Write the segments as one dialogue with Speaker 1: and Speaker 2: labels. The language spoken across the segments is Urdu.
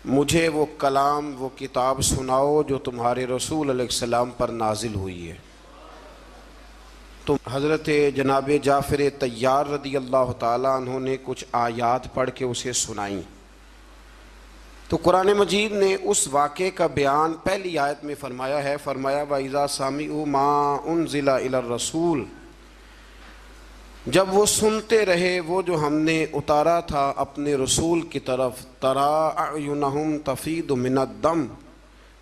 Speaker 1: مجھے وہ کلام وہ کتاب سناؤ جو تمہارے رسول علیہ السلام پر نازل ہوئی ہے۔ تو حضرت جناب جعفر طیار رضی اللہ تعالیٰ عنہ نے کچھ آیات پڑھ کے اسے سنائیں۔ تو قرآن مجید نے اس واقعے کا بیان پہلی آیت میں فرمایا ہے، فرمایا وَإِذَا سَمِعُوا مَا أُنزِلَ إِلَى الرَّسُولِ، جب وہ سنتے رہے وہ جو ہم نے اتارا تھا اپنے رسول کی طرف، تَرَىٰ أَعْيُنَهُمْ تَفِيضُ مِنَ الدَّمْ،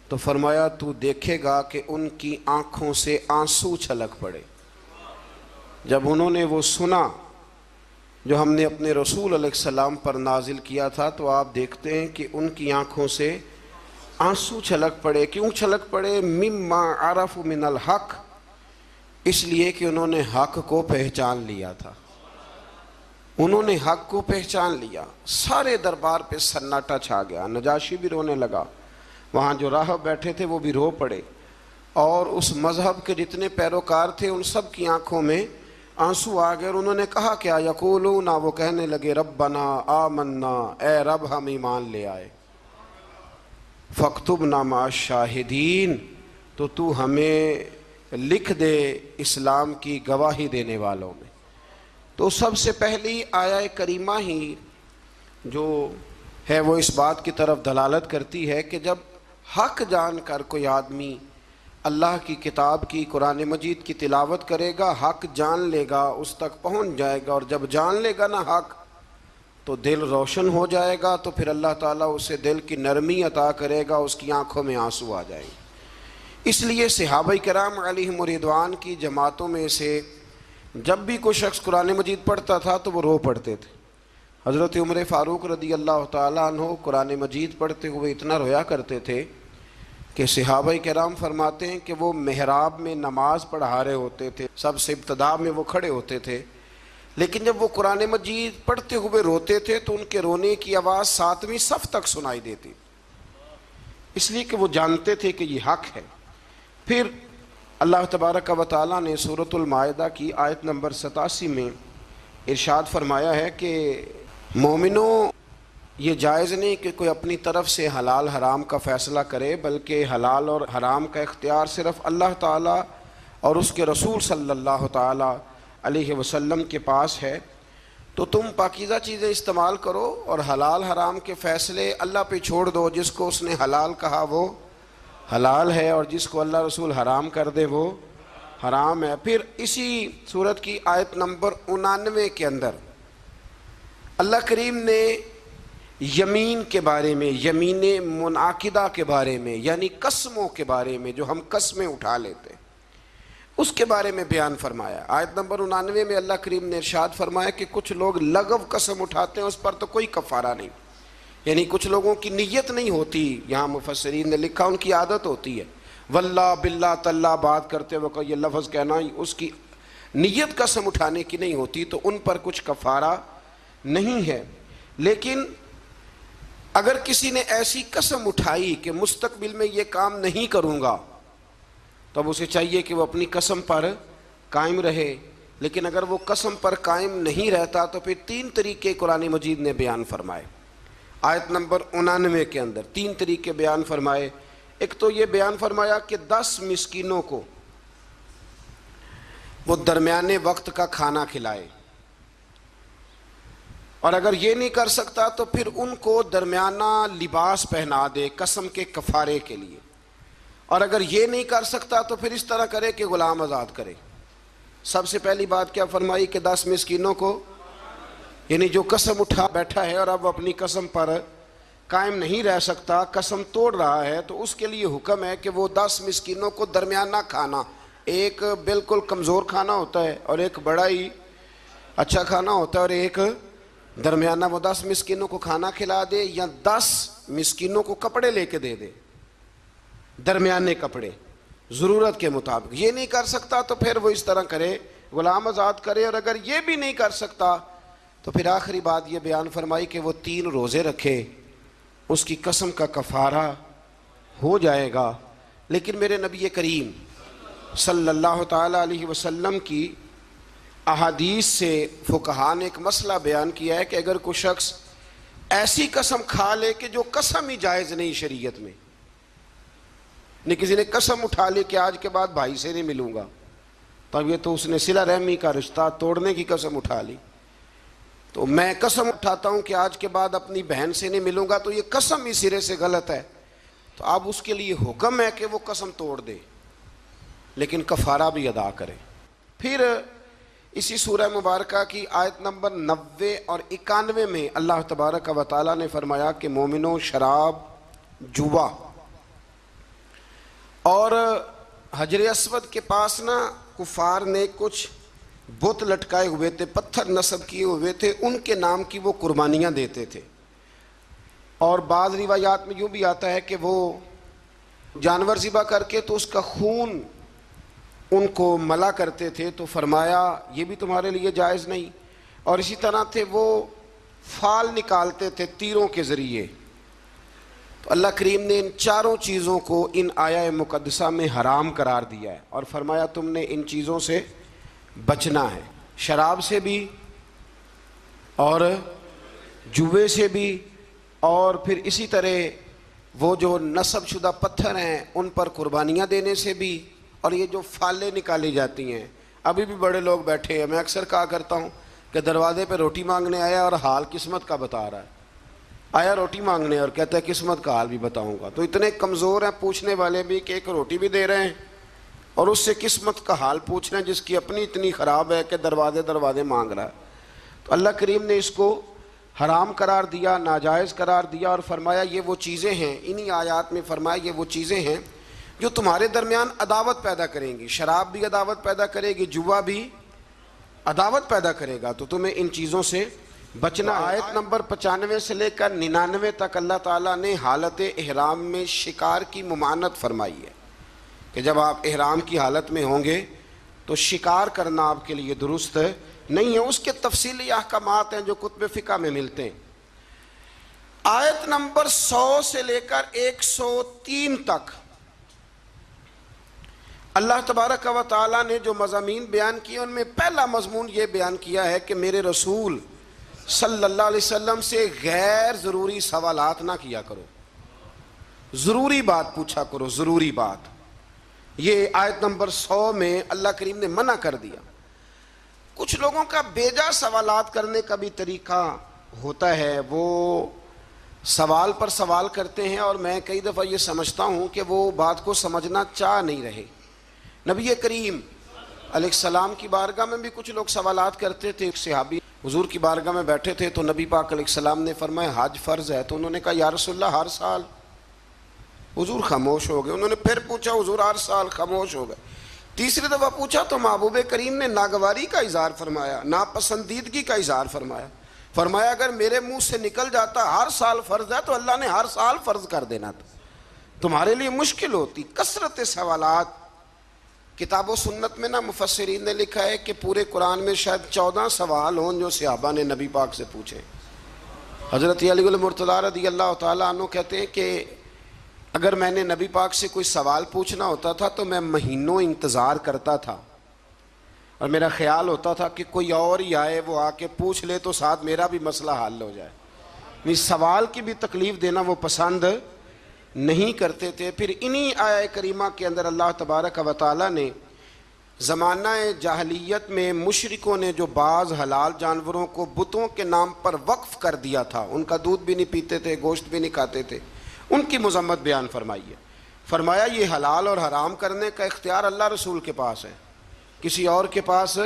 Speaker 1: تو فرمایا تو دیکھے گا کہ ان کی آنکھوں سے آنسو چھلک پڑے۔ جب انہوں نے وہ سنا جو ہم نے اپنے رسول علیہ السلام پر نازل کیا تھا تو آپ دیکھتے ہیں کہ ان کی آنکھوں سے آنسو چھلک پڑے۔ کیوں چھلک پڑے؟ مما عرف من الحق، اس لیے کہ انہوں نے حق کو پہچان لیا تھا۔ انہوں نے حق کو پہچان لیا۔ سارے دربار پہ سناٹا چھا گیا، نجاشی بھی رونے لگا، وہاں جو راہب بیٹھے تھے وہ بھی رو پڑے، اور اس مذہب کے جتنے پیروکار تھے ان سب کی آنکھوں میں آنسو آ گئے۔ اور انہوں نے کہا کیا؟ یقولون، وہ کہنے لگے ربنا آمنا، اے رب ہم ایمان لے آئے، فاکتبنا مع الشاہدین، تو ہمیں لکھ دے اسلام کی گواہی دینے والوں میں۔ تو سب سے پہلی آیہ کریمہ ہی جو ہے وہ اس بات کی طرف دلالت کرتی ہے کہ جب حق جان کر کوئی آدمی اللہ کی کتاب کی قرآن مجید کی تلاوت کرے گا، حق جان لے گا، اس تک پہنچ جائے گا، اور جب جان لے گا نا حق تو دل روشن ہو جائے گا، تو پھر اللہ تعالیٰ اسے دل کی نرمی عطا کرے گا، اس کی آنکھوں میں آنسو آ جائیں گے۔ اس لیے صحابہ کرام علیہم رضوان کی جماعتوں میں سے جب بھی کوئی شخص قرآن مجید پڑھتا تھا تو وہ رو پڑھتے تھے۔ حضرت عمر فاروق رضی اللہ تعالیٰ عنہ قرآن مجید پڑھتے ہوئے اتنا رویا کرتے تھے کہ صحابہ کرام فرماتے ہیں کہ وہ محراب میں نماز پڑھا رہے ہوتے تھے، سب سے ابتدا میں وہ کھڑے ہوتے تھے، لیکن جب وہ قرآن مجید پڑھتے ہوئے روتے تھے تو ان کے رونے کی آواز 7ویں صف تک سنائی دیتی، اس لیے کہ وہ جانتے تھے کہ یہ حق ہے۔ پھر اللہ تبارک و تعالیٰ نے سورۃ المائدہ کی آیت نمبر 87 میں ارشاد فرمایا ہے کہ مومنوں، یہ جائز نہیں کہ کوئی اپنی طرف سے حلال حرام کا فیصلہ کرے، بلکہ حلال اور حرام کا اختیار صرف اللہ تعالیٰ اور اس کے رسول صلی اللہ تعالیٰ علیہ وسلم کے پاس ہے۔ تو تم پاکیزہ چیزیں استعمال کرو اور حلال حرام کے فیصلے اللہ پہ چھوڑ دو۔ جس کو اس نے حلال کہا وہ حلال ہے، اور جس کو اللہ رسول حرام کر دے وہ حرام ہے۔ پھر اسی سورت کی آیت نمبر 99 کے اندر اللہ کریم نے یمین کے بارے میں، یمین منعقدہ کے بارے میں، یعنی قسموں کے بارے میں، جو ہم قسمیں اٹھا لیتے ہیں، اس کے بارے میں بیان فرمایا۔ آیت نمبر 99 میں اللہ کریم نے ارشاد فرمایا کہ کچھ لوگ لغو قسم اٹھاتے ہیں، اس پر تو کوئی کفارہ نہیں، یعنی کچھ لوگوں کی نیت نہیں ہوتی، یہاں مفسرین نے لکھا ان کی عادت ہوتی ہے واللہ باللہ تاللہ بات کرتے وقت یہ لفظ کہنا، اس کی نیت قسم اٹھانے کی نہیں ہوتی، تو ان پر کچھ کفارہ نہیں ہے۔ لیکن اگر کسی نے ایسی قسم اٹھائی کہ مستقبل میں یہ کام نہیں کروں گا، تو اب اسے چاہیے کہ وہ اپنی قسم پر قائم رہے۔ لیکن اگر وہ قسم پر قائم نہیں رہتا تو پھر 3 طریقے قرآن مجید نے بیان فرمائے۔ آیت نمبر 99 کے اندر 3 طریقے بیان فرمائے۔ ایک تو یہ بیان فرمایا کہ 10 مسکینوں کو وہ درمیانے وقت کا کھانا کھلائے، اور اگر یہ نہیں کر سکتا تو پھر ان کو درمیانہ لباس پہنا دے قسم کے کفارے کے لیے، اور اگر یہ نہیں کر سکتا تو پھر اس طرح کرے کہ غلام آزاد کرے۔ سب سے پہلی بات کیا فرمائی کہ 10 مسکینوں کو، یعنی جو قسم اٹھا بیٹھا ہے اور اب اپنی قسم پر قائم نہیں رہ سکتا، قسم توڑ رہا ہے، تو اس کے لیے حکم ہے کہ وہ 10 مسکینوں کو درمیانہ کھانا، ایک بالکل کمزور کھانا ہوتا ہے اور ایک بڑا ہی اچھا کھانا ہوتا ہے، اور ایک درمیانہ، وہ 10 مسکینوں کو کھانا کھلا دے، یا 10 مسکینوں کو کپڑے لے کے دے دے، درمیانے کپڑے ضرورت کے مطابق۔ یہ نہیں کر سکتا تو پھر وہ اس طرح کرے، غلام آزاد کرے، اور اگر یہ بھی نہیں کر سکتا تو پھر آخری بات یہ بیان فرمائی کہ وہ 3 روزے رکھے، اس کی قسم کا کفارہ ہو جائے گا۔ لیکن میرے نبی کریم صلی اللہ تعالیٰ علیہ وسلم کی احادیث سے فقہاء نے ایک مسئلہ بیان کیا ہے کہ اگر کوئی شخص ایسی قسم کھا لے کہ جو قسم ہی جائز نہیں شریعت میں. نہیں کسی نے قسم اٹھا لی کہ آج کے بعد بھائی سے نہیں ملوں گا، تب یہ تو اس نے صلہ رحمی کا رشتہ توڑنے کی قسم اٹھا لی. تو میں قسم اٹھاتا ہوں کہ آج کے بعد اپنی بہن سے نہیں ملوں گا، تو یہ قسم ہی سرے سے غلط ہے. تو اب اس کے لیے حکم ہے کہ وہ قسم توڑ دے، لیکن کفارہ بھی ادا کرے. پھر اسی سورہ مبارکہ کی آیت نمبر 90 اور 91 میں اللہ تبارک و تعالیٰ نے فرمایا کہ مومنوں، شراب، جوا اور حجر اسود کے پاس نا کفار نے کچھ بت لٹکائے ہوئے تھے، پتھر نصب کیے ہوئے تھے، ان کے نام کی وہ قربانیاں دیتے تھے. اور بعض روایات میں یوں بھی آتا ہے کہ وہ جانور ذبح کر کے تو اس کا خون ان کو ملا کرتے تھے. تو فرمایا یہ بھی تمہارے لیے جائز نہیں. اور اسی طرح تھے وہ فال نکالتے تھے تیروں کے ذریعے. تو اللہ کریم نے ان چاروں چیزوں کو ان آیہ مقدسہ میں حرام قرار دیا ہے اور فرمایا تم نے ان چیزوں سے بچنا ہے، شراب سے بھی اور جوے سے بھی، اور پھر اسی طرح وہ جو نصب شدہ پتھر ہیں ان پر قربانیاں دینے سے بھی، اور یہ جو فالیں نکالی جاتی ہیں. ابھی بھی بڑے لوگ بیٹھے ہیں، میں اکثر کہا کرتا ہوں کہ دروازے پہ روٹی مانگنے آیا اور حال قسمت کا بتا رہا ہے. آیا روٹی مانگنے اور کہتا ہے قسمت کا حال بھی بتاؤں گا. تو اتنے کمزور ہیں پوچھنے والے بھی کہ ایک روٹی بھی دے رہے ہیں اور اس سے قسمت کا حال پوچھ رہے ہیں جس کی اپنی اتنی خراب ہے کہ دروازے مانگ رہا ہے. تو اللہ کریم نے اس کو حرام قرار دیا، ناجائز قرار دیا اور فرمایا یہ وہ چیزیں ہیں، انہی آیات میں فرمایا یہ وہ چیزیں ہیں جو تمہارے درمیان عداوت پیدا کریں گی. شراب بھی عداوت پیدا کرے گی، جوا بھی عداوت پیدا کرے گا، تو تمہیں ان چیزوں سے بچنا. آیت نمبر 95 سے لے کر 99 تک اللہ تعالیٰ نے حالت احرام میں شکار کی ممانعت فرمائی ہے کہ جب آپ احرام کی حالت میں ہوں گے تو شکار کرنا آپ کے لیے درست نہیں ہے. اس کے تفصیلی احکامات ہیں جو کتب فقہ میں ملتے ہیں. آیت نمبر 100 سے لے کر 103 تک اللہ تبارک و تعالیٰ نے جو مضامین بیان کیے ان میں پہلا مضمون یہ بیان کیا ہے کہ میرے رسول صلی اللہ علیہ وسلم سے غیر ضروری سوالات نہ کیا کرو، ضروری بات پوچھا کرو، ضروری بات. یہ آیت نمبر 100 میں اللہ کریم نے منع کر دیا. کچھ لوگوں کا بیجا سوالات کرنے کا بھی طریقہ ہوتا ہے، وہ سوال پر سوال کرتے ہیں اور میں کئی دفعہ یہ سمجھتا ہوں کہ وہ بات کو سمجھنا چاہ نہیں رہے. نبی کریم علیہ السلام کی بارگاہ میں بھی کچھ لوگ سوالات کرتے تھے. ایک صحابی حضور کی بارگاہ میں بیٹھے تھے تو نبی پاک علیہ السلام نے فرمایا حج فرض ہے. تو انہوں نے کہا یا رسول اللہ ہر سال. حضور خاموش ہو گئے. انہوں نے پھر پوچھا، حضور ہر سال. خاموش ہو گئے. تیسری دفعہ پوچھا تو محبوب کریم نے ناگواری کا اظہار فرمایا، ناپسندیدگی کا اظہار فرمایا. فرمایا اگر میرے منہ سے نکل جاتا ہر سال فرض ہے تو اللہ نے ہر سال فرض کر دینا تھا. تمہارے لیے مشکل ہوتی. کثرت سوالات. کتاب و سنت میں نا مفسرین نے لکھا ہے کہ پورے قرآن میں شاید 14 سوال ہوں جو صحابہ نے نبی پاک سے پوچھے. حضرت علی المرتضیٰ رضی اللہ تعالیٰ عنہ کہتے ہیں کہ اگر میں نے نبی پاک سے کوئی سوال پوچھنا ہوتا تھا تو میں مہینوں انتظار کرتا تھا اور میرا خیال ہوتا تھا کہ کوئی اور ہی آئے، وہ آ کے پوچھ لے تو ساتھ میرا بھی مسئلہ حل ہو جائے. سوال کی بھی تکلیف دینا وہ پسند نہیں کرتے تھے. پھر انہی آیہ کریمہ کے اندر اللہ تبارک و تعالیٰ نے زمانہ جاہلیت میں مشرکوں نے جو بعض حلال جانوروں کو بتوں کے نام پر وقف کر دیا تھا، ان کا دودھ بھی نہیں پیتے تھے، گوشت بھی نہیں کھاتے تھے، ان کی مذمت بیان فرمائی ہے. فرمایا یہ حلال اور حرام کرنے کا اختیار اللہ رسول کے پاس ہے، کسی اور کے پاس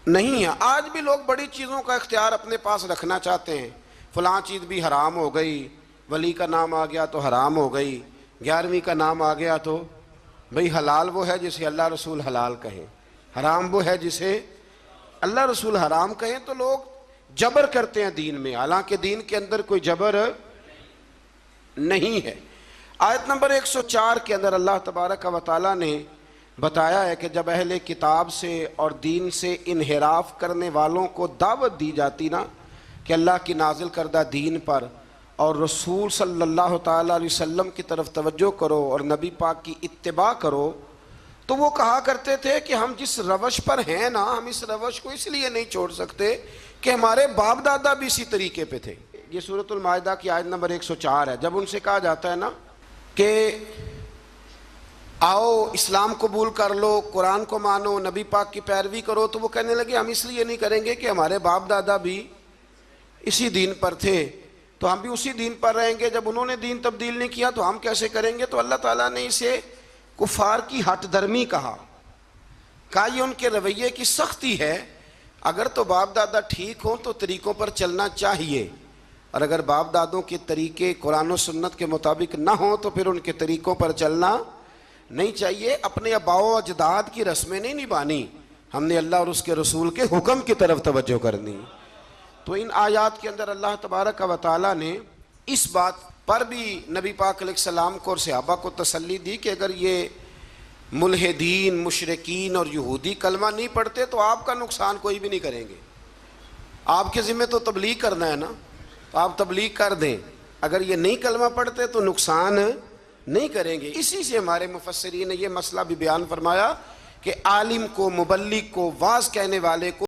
Speaker 1: نہیں ہے. آج بھی لوگ بڑی چیزوں کا اختیار اپنے پاس رکھنا چاہتے ہیں. فلاں چیز بھی حرام ہو گئی، ولی کا نام آ گیا تو حرام ہو گئی، 11ویں کا نام آ گیا تو بھئی حلال وہ ہے جسے اللہ رسول حلال کہیں، حرام وہ ہے جسے اللہ رسول حرام کہیں. تو لوگ جبر کرتے ہیں دین میں، حالانکہ دین کے اندر کوئی جبر نہیں ہے. آیت نمبر 104 کے اندر اللہ تبارک و تعالیٰ نے بتایا ہے کہ جب اہل کتاب سے اور دین سے انحراف کرنے والوں کو دعوت دی جاتی نا کہ اللہ کی نازل کردہ دین پر اور رسول صلی اللہ تعالیٰ علیہ وسلم کی طرف توجہ کرو اور نبی پاک کی اتباع کرو، تو وہ کہا کرتے تھے کہ ہم جس روش پر ہیں نا، ہم اس روش کو اس لیے نہیں چھوڑ سکتے کہ ہمارے باپ دادا بھی اسی طریقے پہ تھے. یہ سورۃ المائدہ کی آیت نمبر 104 ہے، جب ان سے کہا جاتا ہے نا کہ آؤ اسلام قبول کر لو، قرآن کو مانو، نبی پاک کی پیروی کرو، تو وہ کہنے لگے ہم اس لیے نہیں کریں گے کہ ہمارے باپ دادا بھی اسی دین پر تھے، تو ہم بھی اسی دین پر رہیں گے، جب انہوں نے دین تبدیل نہیں کیا تو ہم کیسے کریں گے؟ تو اللہ تعالیٰ نے اسے کفار کی ہٹ درمی کہا یہ ان کے رویے کی سختی ہے۔ اگر تو باپ دادا ٹھیک ہوں تو طریقوں پر چلنا چاہیے، اور اگر باپ دادوں کے طریقے قرآن و سنت کے مطابق نہ ہوں تو پھر ان کے طریقوں پر چلنا نہیں چاہیے۔ اپنے آباء و اجداد کی رسمیں نہیں نبھانی، ہم نے اللہ اور اس کے رسول کے حکم کی طرف توجہ کرنی۔ تو ان آیات کے اندر اللہ تبارک و تعالیٰ نے اس بات پر بھی نبی پاک علیہ السلام کو اور صحابہ کو تسلی دی کہ اگر یہ ملحدین، مشرکین اور یہودی کلمہ نہیں پڑھتے تو آپ کا نقصان کوئی بھی نہیں کریں گے، آپ کے ذمہ تو تبلیغ کرنا ہے نا، تو آپ تبلیغ کر دیں، اگر یہ نہیں کلمہ پڑھتے تو نقصان نہیں کریں گے۔ اسی سے ہمارے مفسرین نے یہ مسئلہ بھی بیان فرمایا کہ عالم کو، مبلغ کو، واعظ کہنے والے کو